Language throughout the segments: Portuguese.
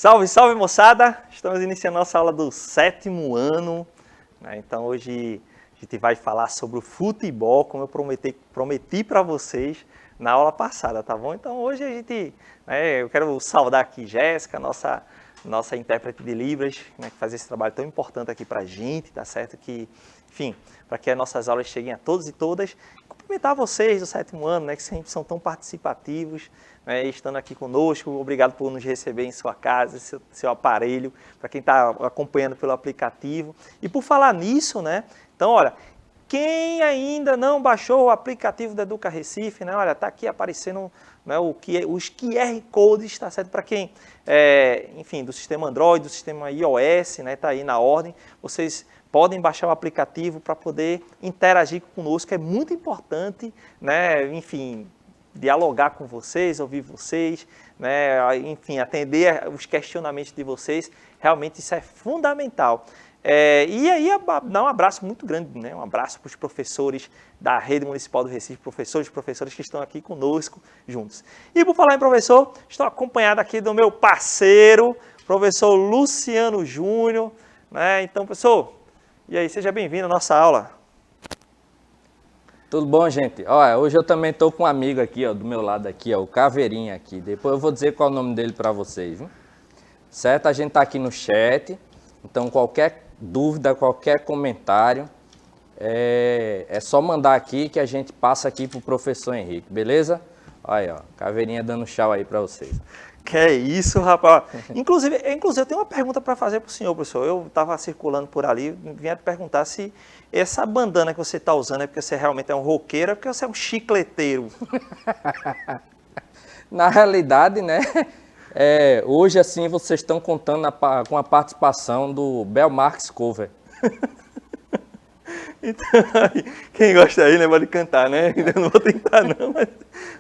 Salve, salve moçada! Estamos iniciando nossa aula do 7º ano, né? Então hoje a gente vai falar sobre o futebol, como eu prometi para vocês na aula passada, tá bom? Então hoje eu quero saudar aqui Jéssica, nossa intérprete de Libras, né, que faz esse trabalho tão importante aqui para a gente, tá certo? Enfim, para que as nossas aulas cheguem a todos e todas. Cumprimentar vocês do 7º ano, né, que sempre são tão participativos, né, estando aqui conosco. Obrigado por nos receber em sua casa, seu aparelho, para quem está acompanhando pelo aplicativo. E por falar nisso, né, então, olha, quem ainda não baixou o aplicativo da Educa Recife, né, olha, está aqui aparecendo, né, os QR Codes, tá certo? Para quem, enfim, do sistema Android, do sistema iOS, né, está aí na ordem, vocês podem baixar o aplicativo para poder interagir conosco, é muito importante, né, enfim, dialogar com vocês, ouvir vocês, né, enfim, atender os questionamentos de vocês, realmente isso é fundamental. E aí, dar um abraço muito grande, né, um abraço para os professores da Rede Municipal do Recife, professores que estão aqui conosco juntos. E por falar em professor, estou acompanhado aqui do meu parceiro, professor Luciano Júnior, né, então, professor, e aí, seja bem-vindo à nossa aula. Tudo bom, gente? Olha, hoje eu também estou com um amigo aqui, ó, do meu lado aqui, ó, o Caveirinha aqui. Depois eu vou dizer qual é o nome dele para vocês, viu? Certo? A gente está aqui no chat, então qualquer dúvida, qualquer comentário, é só mandar aqui que a gente passa aqui para o professor Henrique, beleza? Olha aí, ó, Caveirinha dando tchau aí para vocês. Que é isso, rapaz. Inclusive eu tenho uma pergunta para fazer para o senhor, professor. Eu estava circulando por ali, vinha te perguntar se essa bandana que você está usando é porque você realmente é um roqueiro, é porque você é um chicleteiro. Na realidade, né, hoje assim vocês estão contando com a participação do Bel Marx Cover. Então, quem gosta aí, né, pode cantar, né? Eu não vou tentar não,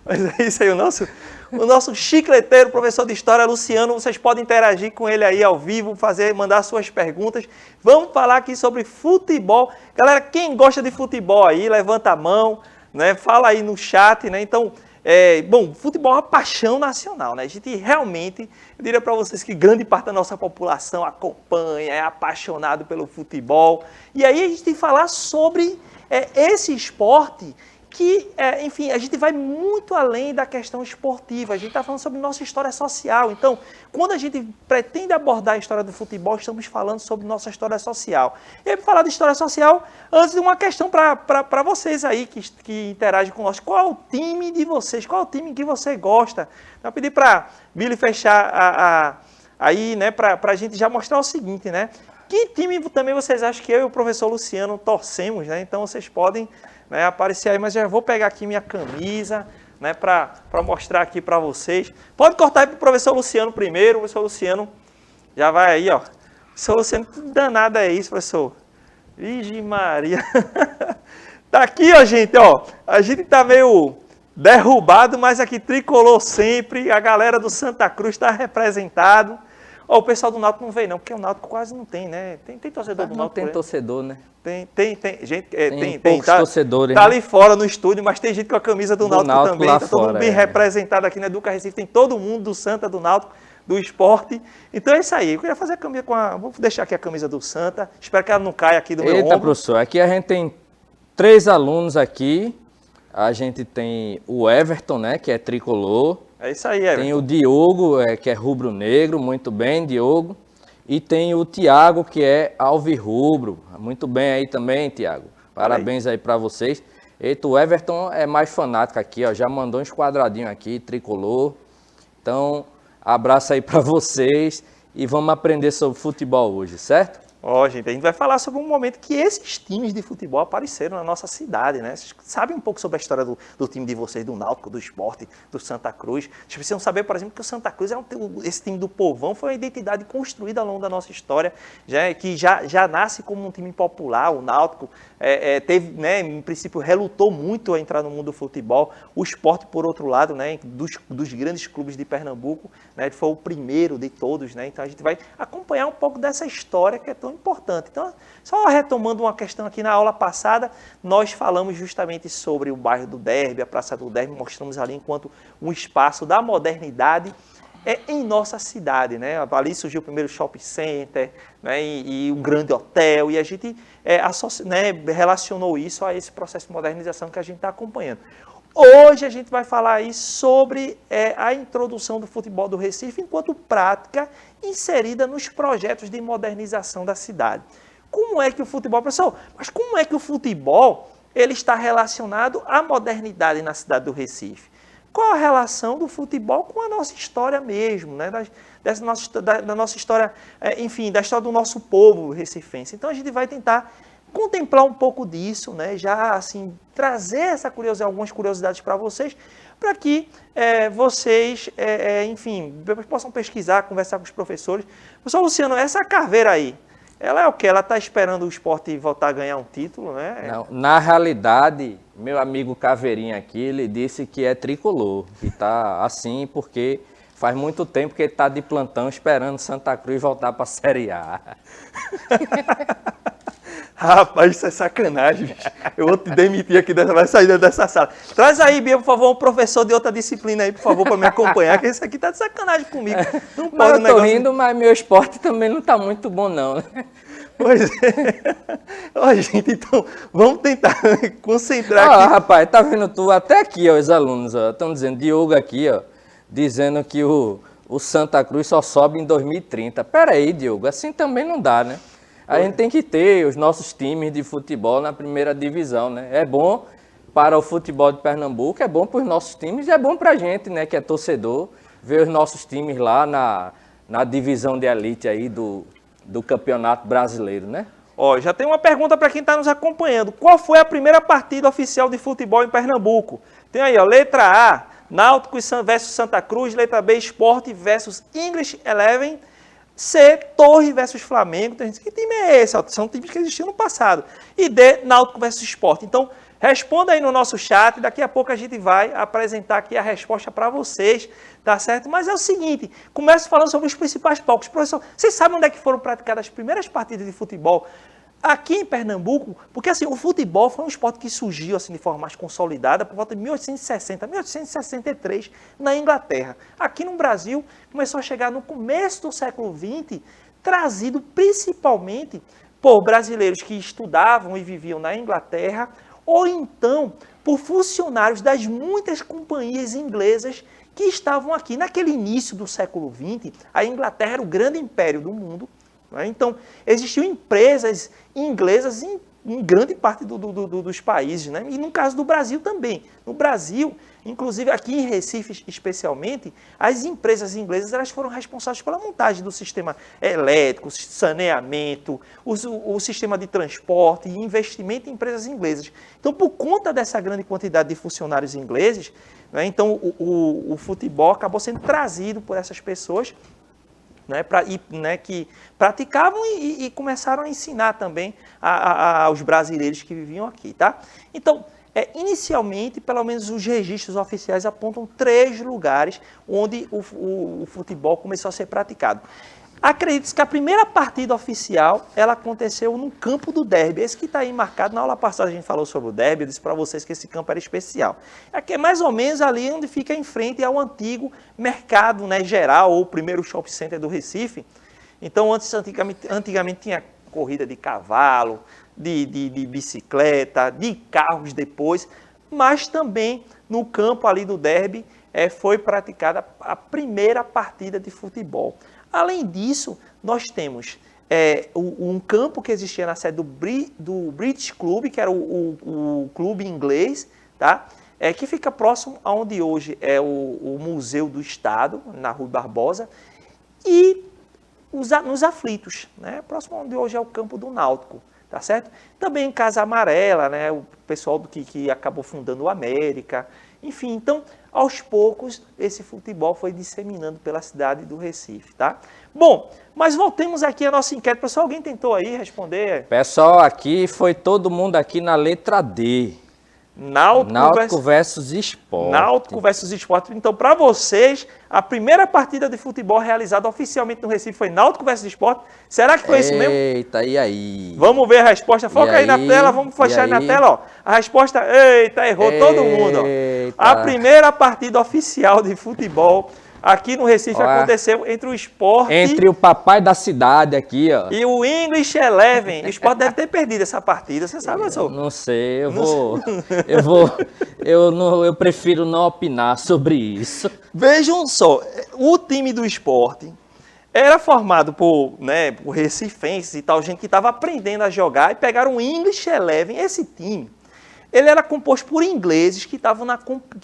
mas é isso aí, o nosso chicleteiro, professor de História, Luciano, vocês podem interagir com ele aí ao vivo, mandar suas perguntas. Vamos falar aqui sobre futebol. Galera, quem gosta de futebol aí, levanta a mão, né? Fala aí no chat, né? Então, futebol é uma paixão nacional, né? A gente realmente, eu diria para vocês que grande parte da nossa população acompanha, é apaixonado pelo futebol. E aí a gente tem que falar sobre esse esporte que, enfim, a gente vai muito além da questão esportiva, a gente está falando sobre nossa história social. Então, quando a gente pretende abordar a história do futebol, estamos falando sobre nossa história social. E aí, para falar de história social, antes de uma questão para vocês aí que interagem conosco, qual é o time de vocês, qual é o time que você gosta? Eu pedi para Billy fechar aí, né, para a gente já mostrar o seguinte, né? Que time também vocês acham que eu e o professor Luciano torcemos, né? Então, vocês podem, né, aparecer aí, mas já vou pegar aqui minha camisa, né, para mostrar aqui para vocês. Pode cortar aí para o professor Luciano primeiro, o professor Luciano já vai aí, ó. Professor Luciano, que danada é isso, professor? Virgem Maria. Tá aqui, ó, gente, ó. A gente tá meio derrubado, mas aqui tricolor sempre. A galera do Santa Cruz está representado. Ó, o pessoal do Náutico não veio não, porque o Náutico quase não tem, né? Tem torcedor do Náutico? Não tem torcedor, né? Tem, gente, tem poucos torcedores. Tá, né? Ali fora no estúdio, mas tem gente com a camisa do Náutico também. Tá todo mundo bem representado aqui na Educa Recife. Tem todo mundo do Santa, do Náutico, do esporte. Então é isso aí. Eu queria fazer a camisa vou deixar aqui a camisa do Santa. Espero que ela não caia aqui do meu ombro. Eita, professor, aqui a gente tem 3 alunos aqui. A gente tem o Everton, né, que é tricolor. É isso aí, Everton. Tem o Diogo, que é rubro-negro, muito bem, Diogo. E tem o Tiago, que é alvirrubro. Muito bem aí também, Tiago. Parabéns aí para vocês. Eita, o Everton é mais fanático aqui, ó. Já mandou uns quadradinhos aqui, tricolor. Então, abraço aí para vocês e vamos aprender sobre futebol hoje, certo? Ó, gente, a gente vai falar sobre um momento que esses times de futebol apareceram na nossa cidade, né? Vocês sabem um pouco sobre a história do time de vocês, do Náutico, do Sport, do Santa Cruz. Vocês precisam saber, por exemplo, que o Santa Cruz, esse time do povão, foi uma identidade construída ao longo da nossa história, que já nasce como um time popular. O Náutico teve, né, em princípio, relutou muito a entrar no mundo do futebol. O Sport, por outro lado, né, dos grandes clubes de Pernambuco, né, foi o primeiro de todos, né? Então a gente vai acompanhar um pouco dessa história que é tão importante. Então, só retomando uma questão aqui na aula passada, nós falamos justamente sobre o bairro do Derby, a Praça do Derby, mostramos ali enquanto um espaço da modernidade em nossa cidade, né? Ali surgiu o primeiro shopping center, né? E um grande hotel, e a gente relacionou isso a esse processo de modernização que a gente está acompanhando. Hoje a gente vai falar aí sobre a introdução do futebol do Recife enquanto prática inserida nos projetos de modernização da cidade. Como é que o futebol, professor, mas como é que o futebol ele está relacionado à modernidade na cidade do Recife? Qual a relação do futebol com a nossa história mesmo, né? Da nossa história, enfim, da história do nosso povo recifense. Então a gente vai tentar contemplar um pouco disso, né? Já assim, trazer algumas curiosidades para vocês, para que vocês, enfim, possam pesquisar, conversar com os professores. Professor Luciano, essa caveira aí, ela é o quê? Ela está esperando o esporte voltar a ganhar um título, né? Não, na realidade, meu amigo Caveirinha aqui, ele disse que é tricolor, que está assim porque faz muito tempo que ele está de plantão esperando Santa Cruz voltar para a Série A. Rapaz, isso é sacanagem, bicho. Eu vou te demitir aqui, vai sair dessa sala. Traz aí, Bia, por favor, um professor de outra disciplina aí, por favor, para me acompanhar, que esse aqui tá de sacanagem comigo. Não pode. Mas eu tô rindo, mas meu esporte também não tá muito bom, não. Pois é. Ó, gente, então, vamos tentar concentrar aqui. Rapaz, tá vendo tu? Até aqui, ó, os alunos, ó, estão dizendo, Diogo aqui, ó, dizendo que o Santa Cruz só sobe em 2030. Pera aí, Diogo, assim também não dá, né? A gente tem que ter os nossos times de futebol na primeira divisão, né? É bom para o futebol de Pernambuco, é bom para os nossos times e é bom para a gente, né, que é torcedor, ver os nossos times lá na divisão de elite aí do Campeonato Brasileiro, né? Ó, já tem uma pergunta para quem está nos acompanhando. Qual foi a primeira partida oficial de futebol em Pernambuco? Tem aí, ó, letra A, Náutico versus Santa Cruz, letra B, Sport versus English Eleven, C, Torre versus Flamengo. Tem gente, que time é esse? São times que existiam no passado. E D, Náutico versus Sport. Então, responda aí no nosso chat. Daqui a pouco a gente vai apresentar aqui a resposta para vocês, tá certo? Mas é o seguinte, começo falando sobre os principais palcos. Professor, vocês sabem onde é que foram praticadas as primeiras partidas de futebol aqui em Pernambuco? Porque assim, o futebol foi um esporte que surgiu assim, de forma mais consolidada por volta de 1860, 1863, na Inglaterra. Aqui no Brasil, começou a chegar no começo do século XX, trazido principalmente por brasileiros que estudavam e viviam na Inglaterra, ou então por funcionários das muitas companhias inglesas que estavam aqui. Naquele início do século XX, a Inglaterra era o grande império do mundo. Então, existiam empresas inglesas em grande parte dos países, né? E no caso do Brasil também. No Brasil, inclusive aqui em Recife especialmente, as empresas inglesas elas foram responsáveis pela montagem do sistema elétrico, saneamento, o sistema de transporte e investimento em empresas inglesas. Então, por conta dessa grande quantidade de funcionários ingleses, né, então o futebol acabou sendo trazido por essas pessoas, né, que praticavam e começaram a ensinar também aos brasileiros que viviam aqui, tá? Então, inicialmente, pelo menos os registros oficiais apontam 3 lugares onde o futebol começou a ser praticado. Acredita-se que a primeira partida oficial, ela aconteceu no campo do Derby. Esse que está aí marcado, na aula passada a gente falou sobre o Derby, eu disse para vocês que esse campo era especial. Aqui é mais ou menos ali onde fica em frente ao antigo mercado, né, geral, ou o primeiro shopping center do Recife. Então, antigamente tinha corrida de cavalo, de bicicleta, de carros depois, mas também no campo ali do Derby foi praticada a primeira partida de futebol. Além disso, nós temos um campo que existia na sede do British Club, que era o clube inglês, tá? Que fica próximo aonde hoje é o Museu do Estado, na Rua Barbosa, e nos Aflitos, né? Próximo aonde hoje é o campo do Náutico, tá certo? Também em Casa Amarela, né? O pessoal que acabou fundando o América, enfim, então, aos poucos, esse futebol foi disseminando pela cidade do Recife, tá? Bom, mas voltemos aqui à nossa enquete. Pessoal, alguém tentou aí responder? Pessoal, aqui foi todo mundo aqui na letra D. Náutico versus Sport. Náutico versus Sport. Então, para vocês, a primeira partida de futebol realizada oficialmente no Recife foi Náutico versus Sport. Será que foi isso mesmo? Eita, e aí? Vamos ver a resposta. Foca aí na tela, vamos fechar aí na tela, ó. A resposta, eita, errou todo mundo, ó. A primeira partida oficial de futebol Aqui no Recife aconteceu entre o Sport... Entre o papai da cidade aqui, ó. E o English Eleven. O Sport deve ter perdido essa partida, você sabe, professor? Não sei, eu prefiro não opinar sobre isso. Vejam só, o time do Sport era formado por recifenses e tal, gente que estava aprendendo a jogar e pegaram o English Eleven. Esse time, ele era composto por ingleses que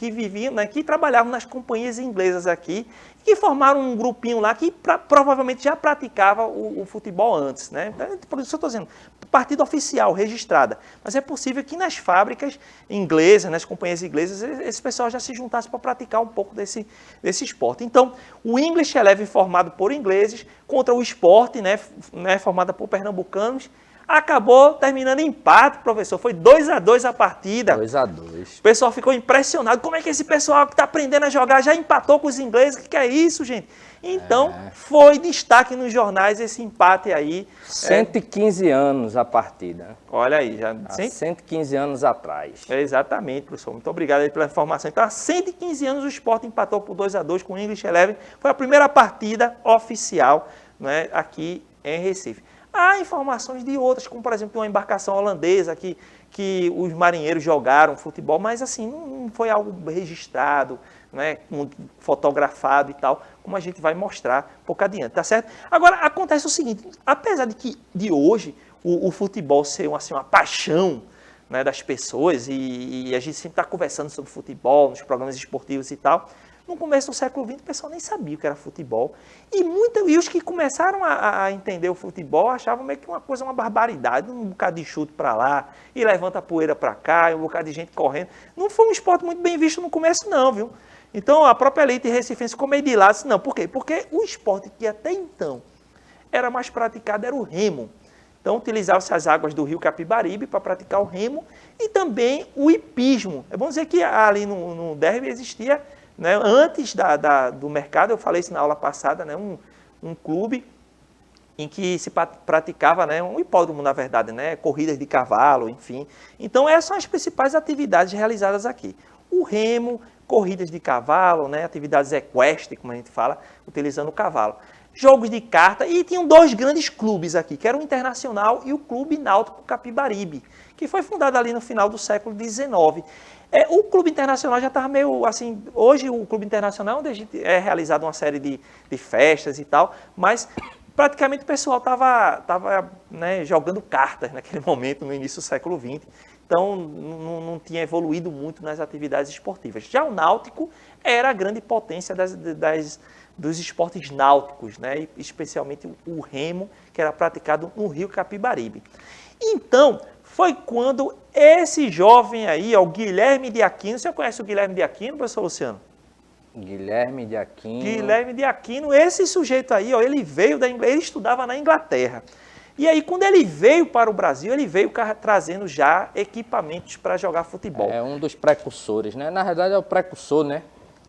viviam, que trabalhavam nas companhias inglesas aqui, que formaram um grupinho lá que provavelmente já praticava o futebol antes, né? Então, por isso eu estou dizendo, partida oficial, registrada. Mas é possível que nas fábricas inglesas, nas companhias inglesas, esse pessoal já se juntasse para praticar um pouco desse esporte. Então, o English Eleven formado por ingleses contra o Sport, formado por pernambucanos, acabou terminando em empate, professor. Foi 2-2 a partida. 2-2. O pessoal ficou impressionado. Como é que esse pessoal que está aprendendo a jogar já empatou com os ingleses? O que é isso, gente? Então, foi destaque nos jornais esse empate aí. 115 anos a partida. Olha aí, já... 115 anos atrás. Exatamente, professor. Muito obrigado aí pela informação. Então, há 115 anos o Sport empatou por 2-2 com o English Eleven. Foi a primeira partida oficial, né, aqui em Recife. Há informações de outras, como por exemplo uma embarcação holandesa que os marinheiros jogaram futebol, mas assim, não foi algo registrado, né, fotografado e tal, como a gente vai mostrar um pouco adiante, tá certo? Agora, acontece o seguinte, apesar de hoje o futebol ser assim, uma paixão, né, das pessoas, e a gente sempre está conversando sobre futebol, nos programas esportivos e tal, no começo do século XX, o pessoal nem sabia o que era futebol. E os que começaram a entender o futebol achavam meio que uma barbaridade, um bocado de chute para lá, e levanta a poeira para cá, e um bocado de gente correndo. Não foi um esporte muito bem visto no começo, não, viu? Então, a própria elite recifense ficou meio de lado. Não, por quê? Porque o esporte que até então era mais praticado era o remo. Então, utilizavam-se as águas do rio Capibaribe para praticar o remo e também o hipismo. É bom dizer que ali no Derby existia... Né, antes do mercado, eu falei isso na aula passada, né, um clube em que se praticava, né, um hipódromo, na verdade, né, corridas de cavalo, enfim. Então, essas são as principais atividades realizadas aqui. O remo, corridas de cavalo, né, atividades equestres, como a gente fala, utilizando o cavalo. Jogos de carta, e tinham dois grandes clubes aqui, que era o Internacional e o Clube Náutico Capibaribe, que foi fundado ali no final do século XIX. O Clube Internacional já estava meio assim, hoje o Clube Internacional, onde é realizada uma série de festas e tal, mas praticamente o pessoal estava né, jogando cartas naquele momento, no início do século XX, então não tinha evoluído muito nas atividades esportivas. Já o Náutico era a grande potência dos esportes náuticos, né, especialmente o remo, que era praticado no rio Capibaribe. Então, foi quando esse jovem aí, o Guilherme de Aquino, você conhece o Guilherme de Aquino, professor Luciano? Guilherme de Aquino. Guilherme de Aquino, esse sujeito aí, ele veio ele estudava na Inglaterra. E aí, quando ele veio para o Brasil, ele veio trazendo já equipamentos para jogar futebol. É um dos precursores, né? Na verdade, é o precursor, né?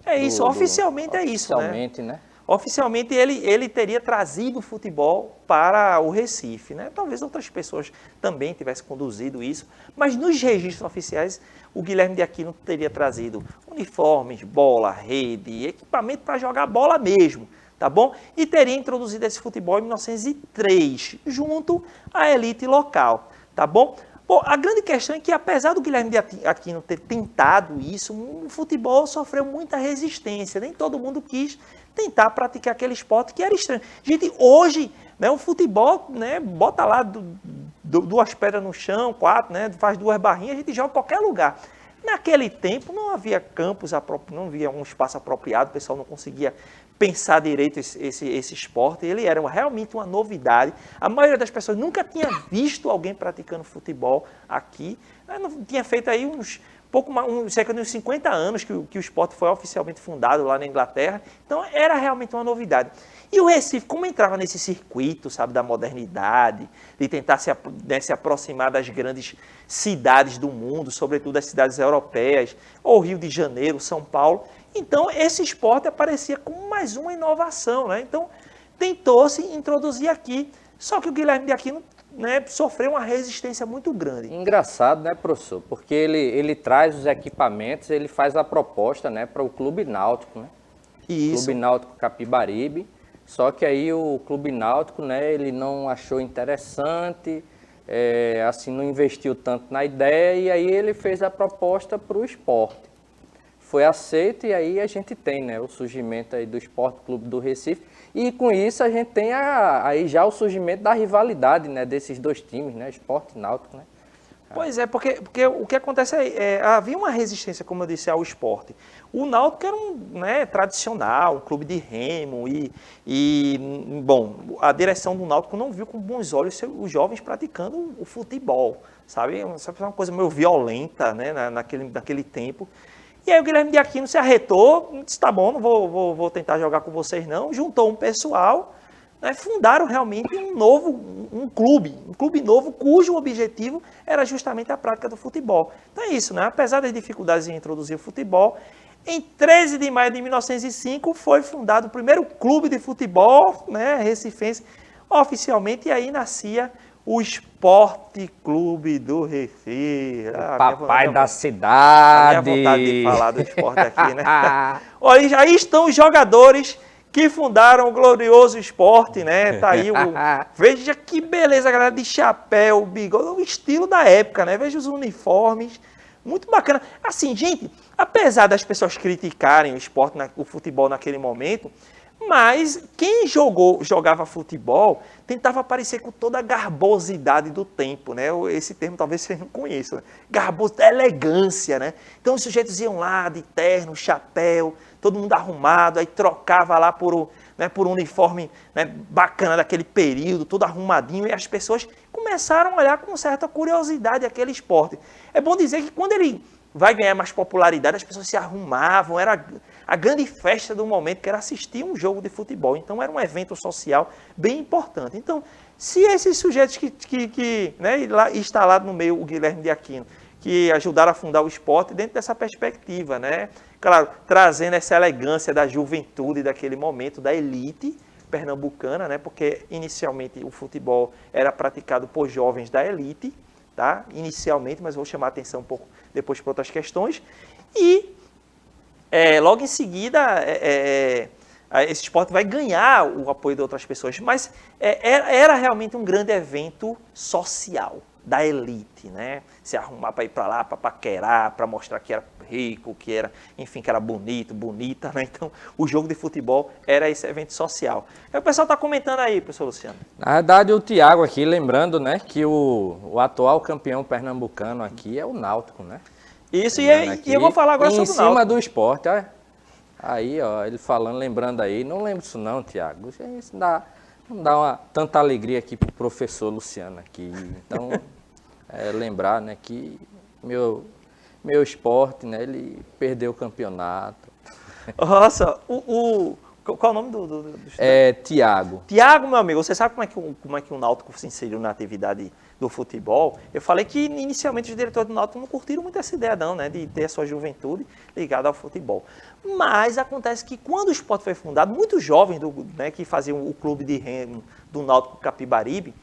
É isso, oficialmente é isso, né? Oficialmente, né? Oficialmente, ele teria trazido o futebol para o Recife, né? Talvez outras pessoas também tivessem conduzido isso, mas nos registros oficiais, o Guilherme de Aquino teria trazido uniformes, bola, rede, equipamento para jogar bola mesmo, tá bom? E teria introduzido esse futebol em 1903, junto à elite local, tá bom? Bom, a grande questão é que, apesar do Guilherme de Aquino ter tentado isso, o futebol sofreu muita resistência, nem todo mundo quis tentar praticar aquele esporte que era estranho. Gente, hoje, né, o futebol, né, bota lá duas pedras no chão, 4, né, faz 2 barrinhas, a gente joga em qualquer lugar. Naquele tempo não havia campos, não havia um espaço apropriado, o pessoal não conseguia pensar direito esse esporte, ele era realmente uma novidade. A maioria das pessoas nunca tinha visto alguém praticando futebol aqui, não tinha feito aí cerca de uns 50 anos que o esporte foi oficialmente fundado lá na Inglaterra, então era realmente uma novidade. E o Recife, como entrava nesse circuito, sabe, da modernidade, de tentar se aproximar das grandes cidades do mundo, sobretudo as cidades europeias, ou Rio de Janeiro, São Paulo, então esse esporte aparecia como mais uma inovação, né? Então tentou-se introduzir aqui, só que o Guilherme de Aquino, né, sofreu uma resistência muito grande. Engraçado, né, professor? Porque ele traz os equipamentos, ele faz a proposta, né, para o Clube Náutico, né? Isso. Clube Náutico Capibaribe. Só que aí o Clube Náutico, né, ele não achou interessante, assim, não investiu tanto na ideia, e aí ele fez a proposta para o Sport. Foi aceito, e aí a gente tem, né, o surgimento aí do Sport Clube do Recife, e com isso a gente tem aí já o surgimento da rivalidade, né, desses dois times, né, Sport e Náutico, né. Pois é, porque o que acontece havia uma resistência, como eu disse, ao esporte. O Náutico era tradicional, um clube de remo bom, a direção do Náutico não viu com bons olhos os jovens praticando o futebol, sabe? Uma coisa meio violenta, né, naquele tempo. E aí o Guilherme de Aquino se arretou, disse, tá bom, não vou tentar jogar com vocês não, juntou um pessoal, né, fundaram realmente um clube novo, cujo objetivo era justamente a prática do futebol. Então é isso, né? Apesar das dificuldades em introduzir o futebol, em 13 de maio de 1905 foi fundado o primeiro clube de futebol, né, recifense, oficialmente, e aí nascia o Esporte Clube do Recife. Papai da cidade. A minha vontade de falar do esporte aqui, né? Olha, aí estão os jogadores que fundaram o glorioso esporte, né? Tá aí veja que beleza, galera, de chapéu, bigode, o estilo da época, né? Veja os uniformes, muito bacana. Assim, gente, apesar das pessoas criticarem o esporte, o futebol naquele momento, mas quem jogava futebol tentava aparecer com toda a garbosidade do tempo, né? Esse termo talvez vocês não conheçam, né? Elegância, né? Então os sujeitos iam lá de terno, chapéu, todo mundo arrumado, aí trocava lá por um uniforme, né, bacana daquele período, todo arrumadinho, e as pessoas começaram a olhar com certa curiosidade aquele esporte. É bom dizer que quando ele vai ganhar mais popularidade, as pessoas se arrumavam, era a grande festa do momento, que era assistir um jogo de futebol. Então era um evento social bem importante. Então, se esses sujeitos né, lá, está lá no meio o Guilherme de Aquino, que ajudaram a fundar o esporte dentro dessa perspectiva, né? Claro, trazendo essa elegância da juventude daquele momento, da elite pernambucana, né? Porque inicialmente o futebol era praticado por jovens da elite, tá? Inicialmente, mas vou chamar a atenção um pouco depois para outras questões. E logo em seguida, esse esporte vai ganhar o apoio de outras pessoas, mas era realmente um grande evento social da elite, né? Se arrumar para ir para lá, para paquerar, para mostrar que era rico, que era bonito, bonita, né? Então, o jogo de futebol era esse evento social. Aí o pessoal está comentando aí, professor Luciano. Na verdade, o Thiago aqui, lembrando, né, que o atual campeão pernambucano aqui é o Náutico, né? Isso, e eu vou falar agora sobre o Náutico. Em cima do esporte, ó. Aí, ó, ele falando, lembrando aí, não lembro disso não, Thiago. Isso não dá tanta alegria aqui pro professor Luciano aqui. Então, lembrar, né, que meu esporte, né, ele perdeu o campeonato. Nossa, qual é o nome do Thiago. Thiago, meu amigo, você sabe como é que o Náutico se inseriu na atividade do futebol? Eu falei que inicialmente os diretores do Náutico não curtiram muito essa ideia não, né, de ter a sua juventude ligada ao futebol. Mas acontece que quando o esporte foi fundado, muitos jovens que faziam o clube de remo do Náutico Capibaribe,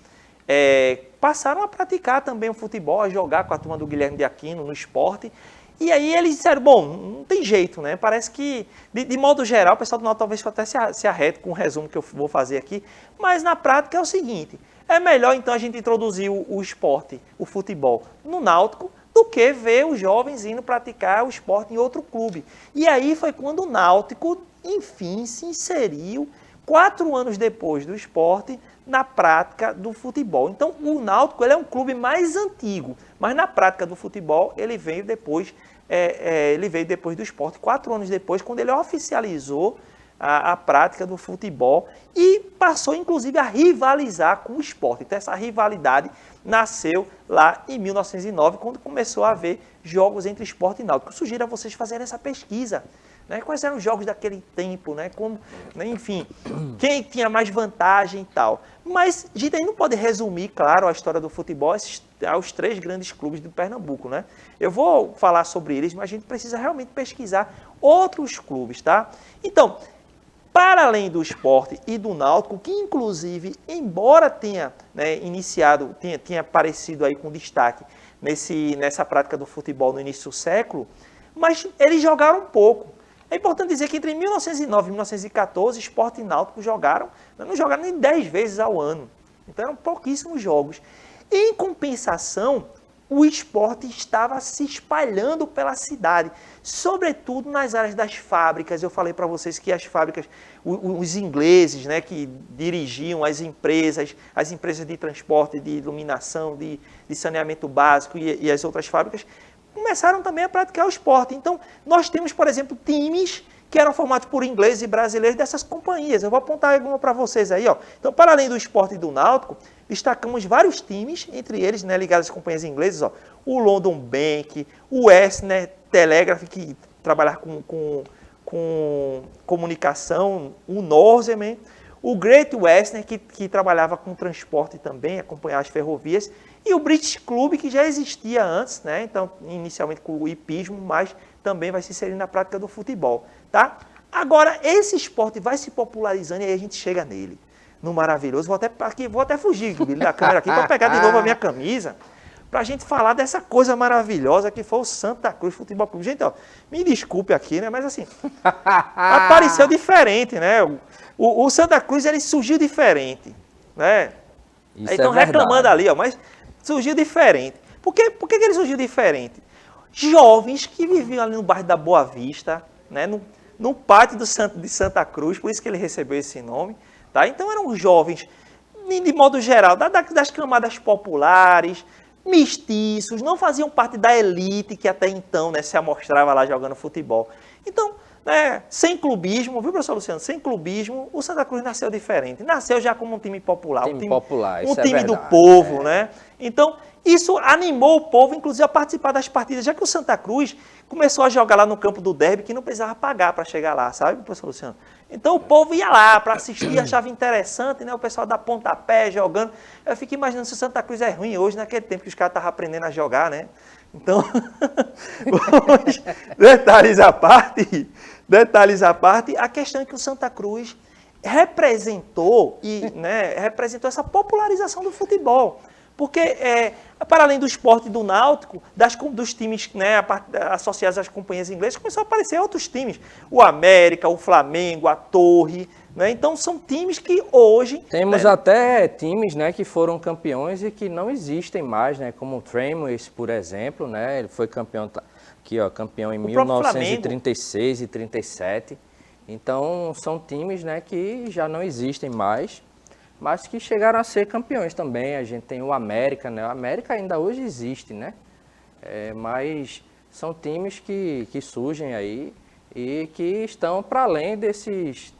passaram a praticar também o futebol, a jogar com a turma do Guilherme de Aquino no esporte. E aí eles disseram, bom, não tem jeito, né? Parece que, de modo geral, o pessoal do Náutico talvez até se arrete com o resumo que eu vou fazer aqui, mas na prática é o seguinte, é melhor então a gente introduzir o esporte, o futebol, no Náutico, do que ver os jovens indo praticar o esporte em outro clube. E aí foi quando o Náutico, enfim, se inseriu, 4 anos depois do esporte, na prática do futebol. Então, o Náutico ele é um clube mais antigo, mas na prática do futebol ele veio depois do esporte, 4 anos depois, quando ele oficializou a prática do futebol e passou, inclusive, a rivalizar com o esporte. Então, essa rivalidade nasceu lá em 1909, quando começou a haver jogos entre esporte e Náutico. Eu sugiro a vocês fazerem essa pesquisa. Né? Quais eram os jogos daquele tempo, né? Como, né? Enfim, quem tinha mais vantagem e tal. Mas a gente aí não pode resumir, claro, a história do futebol aos 3 grandes clubes do Pernambuco, né? Eu vou falar sobre eles, mas a gente precisa realmente pesquisar outros clubes, tá? Então, para além do esporte e do Náutico, que inclusive, embora tenha tinha aparecido aí com destaque nessa prática do futebol no início do século, mas eles jogaram pouco. É importante dizer que entre 1909 e 1914, Sport e Náutico não jogaram nem 10 vezes ao ano. Então eram pouquíssimos jogos. Em compensação, o esporte estava se espalhando pela cidade, sobretudo nas áreas das fábricas. Eu falei para vocês que as fábricas, os ingleses, né, que dirigiam as empresas de transporte, de iluminação, de saneamento básico e as outras fábricas, começaram também a praticar o esporte. Então, nós temos, por exemplo, times que eram formados por ingleses e brasileiros dessas companhias. Eu vou apontar alguma para vocês aí, ó. Então, para além do esporte e do Náutico, destacamos vários times, entre eles, né, ligados às companhias inglesas, ó, o London Bank, o Western Telegraph, que trabalhava com comunicação, o Norseman, o Great Western, que trabalhava com transporte também, acompanhava as ferrovias, e o British Club, que já existia antes, né, então, inicialmente com o hipismo, mas também vai se inserir na prática do futebol, tá? Agora, esse esporte vai se popularizando e aí a gente chega nele, no maravilhoso. Vou até fugir da câmera aqui para pegar de novo a minha camisa, para a gente falar dessa coisa maravilhosa que foi o Santa Cruz Futebol Clube. Gente, ó, me desculpe aqui, né, mas assim, apareceu diferente, né? O Santa Cruz, ele surgiu diferente, né? Isso estão reclamando ali, ó, mas surgiu diferente. Por que ele surgiu diferente? Jovens que viviam ali no bairro da Boa Vista, né, no pátio de Santa Cruz, por isso que ele recebeu esse nome, tá? Então eram jovens, de modo geral, das camadas populares, mestiços, não faziam parte da elite que até então, né, se amostrava lá jogando futebol. Então, né, sem clubismo, viu, professor Luciano? Sem clubismo, o Santa Cruz nasceu diferente. Nasceu já como um time popular. Um time do povo, né? Então, isso animou o povo, inclusive, a participar das partidas, já que o Santa Cruz começou a jogar lá no campo do Derby, que não precisava pagar para chegar lá, sabe, professor Luciano? Então, o povo ia lá para assistir, achava interessante, né? O pessoal da pontapé jogando. Eu fico imaginando se o Santa Cruz é ruim hoje, naquele tempo que os caras estavam aprendendo a jogar, né? Então, detalhes à parte, a questão é que o Santa Cruz representou essa popularização do futebol. Porque, para além do esporte e do Náutico, dos times, né, associados às companhias inglesas, começou a aparecer outros times. O América, o Flamengo, a Torre. Né? Então, são times que hoje... Temos até times, né, que foram campeões e que não existem mais, né, como o Tramways, por exemplo. Né? Ele foi campeão, aqui, ó, campeão em 1936 e 37. Então, são times, né, que já não existem mais, mas que chegaram a ser campeões também. A gente tem o América, né? O América ainda hoje existe, né? Mas são times que surgem aí e que estão para além desses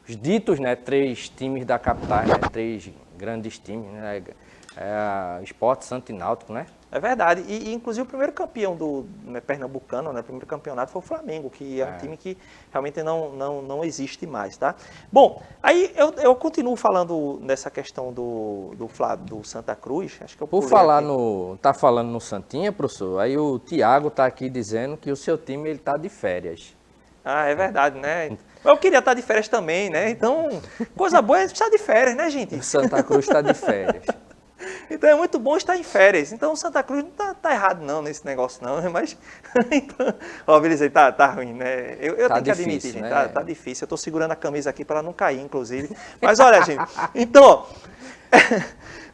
os ditos, né, 3 times da capital, né? 3 grandes times, né? Sport, Santa e Náutico, né? É verdade. E inclusive, o primeiro campeão pernambucano, né, o primeiro campeonato foi o Flamengo, que é um time que realmente não existe mais, tá? Bom, aí eu continuo falando nessa questão do Santa Cruz. Acho que eu Por falar tá falando no Santinha, professor, aí o Tiago tá aqui dizendo que o seu time ele tá de férias. Ah, é verdade, né? Eu queria estar de férias também, né? Então, coisa boa é estar de férias, né, gente? O Santa Cruz está de férias. Então é muito bom estar em férias. Então o Santa Cruz não tá errado não nesse negócio não, né? Mas, então, ó, beleza, tá ruim, né? Eu tá tenho que difícil, admitir, gente, né? tá difícil. Eu tô segurando a camisa aqui para ela não cair, inclusive. Mas olha, gente, então, ó,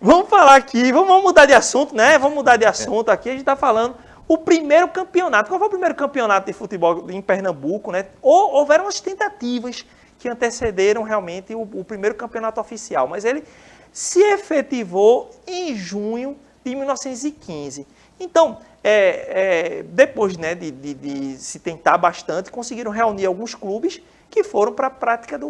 vamos falar aqui, vamos mudar de assunto, né? Vamos mudar de assunto aqui, a gente tá falando o primeiro campeonato. Qual foi o primeiro campeonato de futebol em Pernambuco, né? Houveram as tentativas que antecederam realmente o primeiro campeonato oficial, mas ele se efetivou em junho de 1915. Então, depois, né, de se tentar bastante, conseguiram reunir alguns clubes que foram para a prática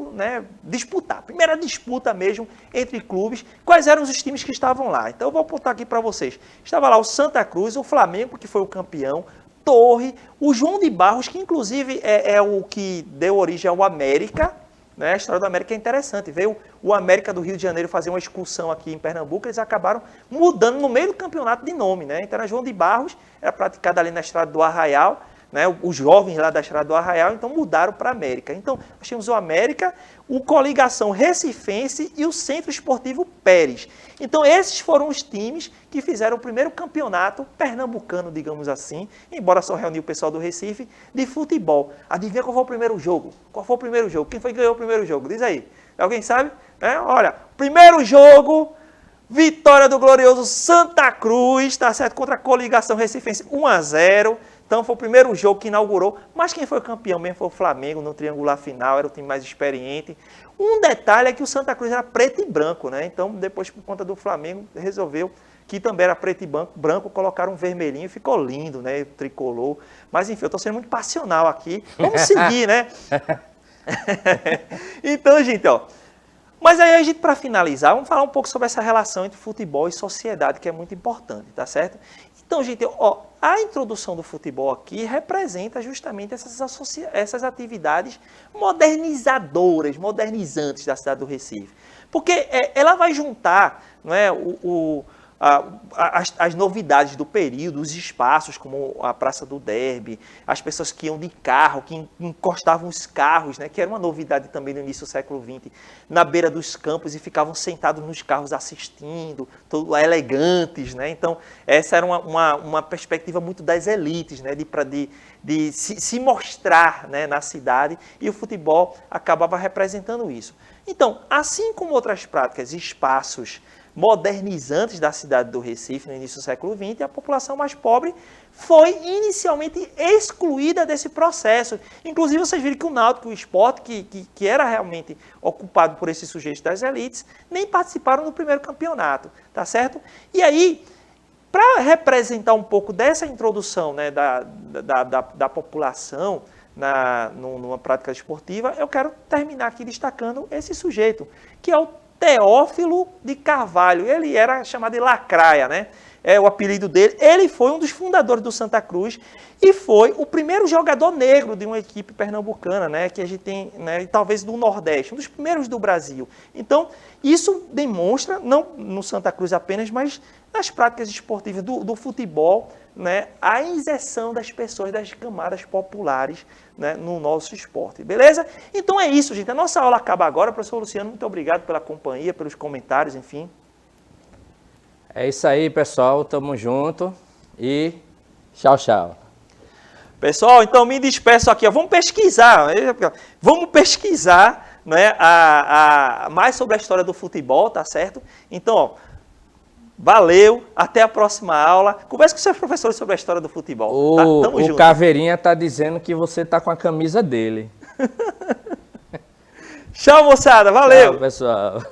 disputar. Primeira disputa mesmo entre clubes. Quais eram os times que estavam lá? Então, eu vou apontar aqui para vocês. Estava lá o Santa Cruz, o Flamengo, que foi o campeão, Torre, o João de Barros, que inclusive é o que deu origem ao América. Né? A história do América é interessante. Veio o América do Rio de Janeiro fazer uma excursão aqui em Pernambuco, eles acabaram mudando no meio do campeonato de nome. Né? Então era João de Barros, era praticado ali na estrada do Arraial, né, os jovens lá da Estrada do Arraial, então mudaram para a América. Então, nós tínhamos o América, o Coligação Recifense e o Centro Esportivo Pérez. Então, esses foram os times que fizeram o primeiro campeonato pernambucano, digamos assim, embora só reuniu o pessoal do Recife, de futebol. Adivinha qual foi o primeiro jogo? Qual foi o primeiro jogo? Quem foi que ganhou o primeiro jogo? Diz aí. Alguém sabe? Olha, primeiro jogo, vitória do glorioso Santa Cruz, tá certo? Contra a Coligação Recifense, 1-0. Então, foi o primeiro jogo que inaugurou. Mas quem foi campeão mesmo foi o Flamengo, no triangular final, era o time mais experiente. Um detalhe é que o Santa Cruz era preto e branco, né? Então, depois, por conta do Flamengo, resolveu que também era preto e branco, colocaram um vermelhinho, ficou lindo, né? Tricolor. Mas, enfim, eu estou sendo muito passional aqui. Vamos seguir, né? Então, gente, ó. Mas aí, a gente, para finalizar, vamos falar um pouco sobre essa relação entre futebol e sociedade, que é muito importante, tá certo? Então, gente, ó, a introdução do futebol aqui representa justamente essas atividades modernizadoras, modernizantes da cidade do Recife. Porque ela vai juntar, não é, as novidades do período, os espaços, como a Praça do Derby, as pessoas que iam de carro, que encostavam os carros, né, que era uma novidade também no início do século XX, na beira dos campos e ficavam sentados nos carros assistindo, elegantes, né? Então, essa era uma perspectiva muito das elites, né, de se mostrar, né, na cidade, e o futebol acabava representando isso. Então, assim como outras práticas, espaços modernizantes da cidade do Recife no início do século XX, a população mais pobre foi inicialmente excluída desse processo. Inclusive, vocês viram que o Náutico, o Sport, que era realmente ocupado por esses sujeitos das elites, nem participaram do primeiro campeonato, tá certo? E aí, para representar um pouco dessa introdução, né, da população numa prática esportiva, eu quero terminar aqui destacando esse sujeito, que é o Teófilo de Carvalho. Ele era chamado de Lacraia, né? É o apelido dele. Ele foi um dos fundadores do Santa Cruz e foi o primeiro jogador negro de uma equipe pernambucana, né? Que a gente tem, né? Talvez do Nordeste, um dos primeiros do Brasil. Então, isso demonstra, não no Santa Cruz apenas, mas nas práticas esportivas do futebol, né, a inserção das pessoas, das camadas populares, né, no nosso esporte, beleza? Então é isso, gente. A nossa aula acaba agora. Professor Luciano, muito obrigado pela companhia, pelos comentários, enfim. É isso aí, pessoal. Tamo junto e tchau, tchau. Pessoal, então me despeço aqui. Ó. Vamos pesquisar, né, mais sobre a história do futebol, tá certo? Então, ó, valeu, até a próxima aula. Converse com seus professores sobre a história do futebol. Tá? Tamo junto. O Caveirinha tá dizendo que você tá com a camisa dele. Tchau, moçada. Valeu. Tchau, pessoal.